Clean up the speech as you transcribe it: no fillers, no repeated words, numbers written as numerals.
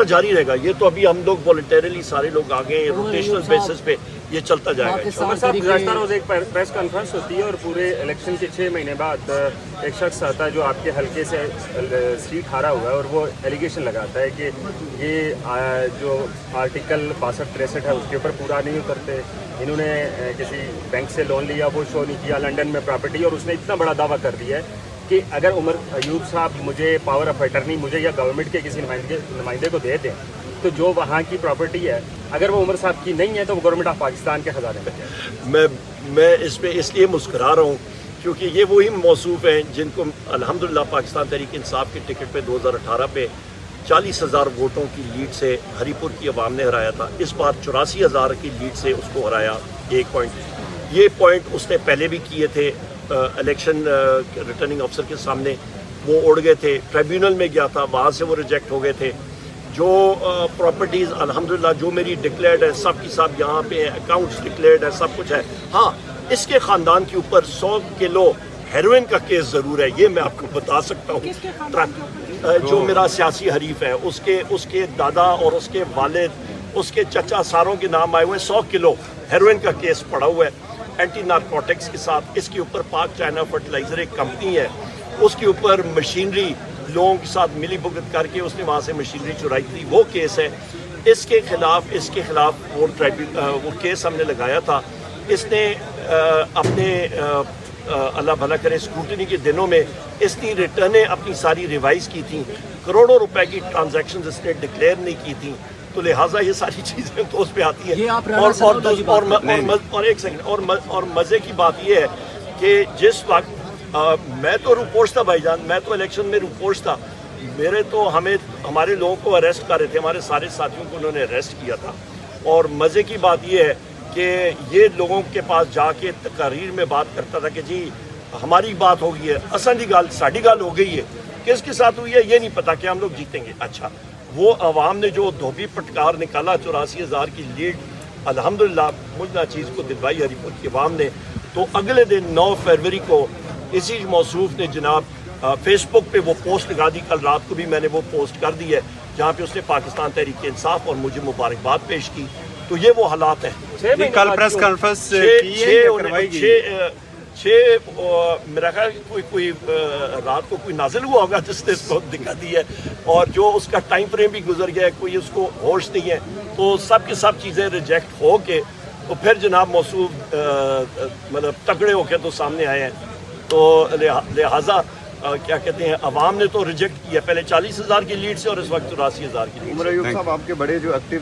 جاری رہے گا. یہ تو ابھی ہم لوگ والنٹیرلی سارے لوگ آ گئے ہیں, روٹیشنل بیسس پہ یہ چلتا جائے گا. عمر صاحب گزشتہ روز ایک پریس کانفرنس ہوتی ہے اور پورے الیکشن کے 6 مہینے بعد ایک شخص آتا ہے جو آپ کے حلقے سے سیٹ ہارا ہوا ہے اور وہ ایلیگیشن لگاتا ہے کہ یہ جو آرٹیکل 62-63 ہے اس کے اوپر پورا نہیں اترتے, انہوں نے کسی بینک سے لون لیا, وہ شو نہیں کیا, لنڈن میں پراپرٹی, اور اس نے اتنا بڑا دعویٰ کر دیا ہے کہ اگر عمر ایوب صاحب مجھے پاور آف اٹرنی مجھے یا گورنمنٹ کے کسی نمائندے کو دے دیں تو جو وہاں کی پراپرٹی ہے اگر وہ عمر صاحب کی نہیں ہے تو وہ گورنمنٹ آف پاکستان کے خزانے میں جائے. میں اس پہ اس لیے مسکرا رہا ہوں کیونکہ یہ وہی موصوف ہیں جن کو الحمدللہ پاکستان تحریک انصاف کے ٹکٹ پہ 2018 پہ 40,000 ووٹوں کی لیڈ سے ہری پور کی عوام نے ہرایا تھا. اس بار 84,000 کی لیڈ سے اس کو ہرایا 1 پوائنٹ. یہ پوائنٹ اس نے پہلے بھی کیے تھے الیکشن ریٹرننگ افسر کے سامنے, وہ اڑ گئے تھے, ٹریبیونل میں گیا تھا, وہاں سے وہ ریجیکٹ ہو گئے تھے. جو پراپرٹیز الحمدللہ جو میری ڈکلیئرڈ ہے سب کی سب یہاں پہ اکاؤنٹس ڈکلیئرڈ ہے, سب کچھ ہے. ہاں اس کے خاندان کے اوپر 100 کلو ہیروئن کا کیس ضرور ہے, یہ میں آپ کو بتا سکتا ہوں. جو میرا سیاسی حریف ہے اس کے دادا اور اس کے والد اس کے چچا ساروں کے نام آئے ہوئے, 100 کلو ہیروئن کا کیس پڑا ہوا ہے اینٹی نارکوٹکس کے ساتھ. اس کے اوپر پاک چائنا فرٹیلائزر ایک کمپنی ہے, اس کے اوپر مشینری لوگوں کے ساتھ ملی بھگت کر کے اس نے وہاں سے مشینری چرائی تھی, وہ کیس ہے. اس کے خلاف وہ کیس ہم نے لگایا تھا. اس نے اپنے اللہ بھلا کرے اسکروٹنی کے دنوں میں اس نے ریٹرنیں اپنی ساری ریوائز کی تھیں, کروڑوں روپے کی ٹرانزیکشنز اس نے ڈکلیئر نہیں کی تھیں, تو لہٰذا یہ ساری چیزیں تو اس پہ آتی ہیں. اور ایک سیکنڈ, اور مزے کی بات یہ ہے کہ جس وقت میں تو روپوش تھا بھائی جان, میں تو الیکشن میں روپوش تھا, میرے تو ہمارے لوگوں کو اریسٹ کر رہے تھے, ہمارے سارے ساتھیوں کو انہوں نے اریسٹ کیا تھا. اور مزے کی بات یہ ہے کہ یہ لوگوں کے پاس جا کے تقاریر میں بات کرتا تھا کہ جی ہماری بات ہو گئی ہے, اصل کی گال ساڑی گال ہو گئی ہے, کس کے ساتھ ہوئی ہے یہ نہیں پتا کہ ہم لوگ جیتیں گے. اچھا وہ عوام نے جو دھوبی پٹکار نکالا 84,000 کی لیڈ الحمدللہ مجھ چیز کو دلوائی ہری پور کی عوام نے. تو اگلے دن 9 فروری کو اسی موصوف نے جناب فیس بک پہ وہ پوسٹ لگا دی, کل رات کو بھی میں نے وہ پوسٹ کر دی ہے, جہاں پہ اس نے پاکستان تحریک انصاف اور مجھے مبارکباد پیش کی. تو یہ وہ حالات ہیں. کل پریس کانفرنس میرا خیال کوئی رات کو کوئی نازل ہوا ہوگا جس نے اس کو دکھا دی ہے, اور جو اس کا ٹائم فریم بھی گزر گیا ہے, کوئی اس کو ہوش نہیں ہے. تو سب کی سب چیزیں ریجیکٹ ہو کے تو پھر جناب موصوف مطلب تگڑے ہو کے تو سامنے آئے ہیں. تو لہٰذا کیا کہتے ہیں عوام نے تو ریجیکٹ کیا پہلے 40,000 کی لیڈ سے اور اس وقت 84,000 کی لیڈ سے. عمر ایوب صاحب آپ کے بڑے جو ایکٹیو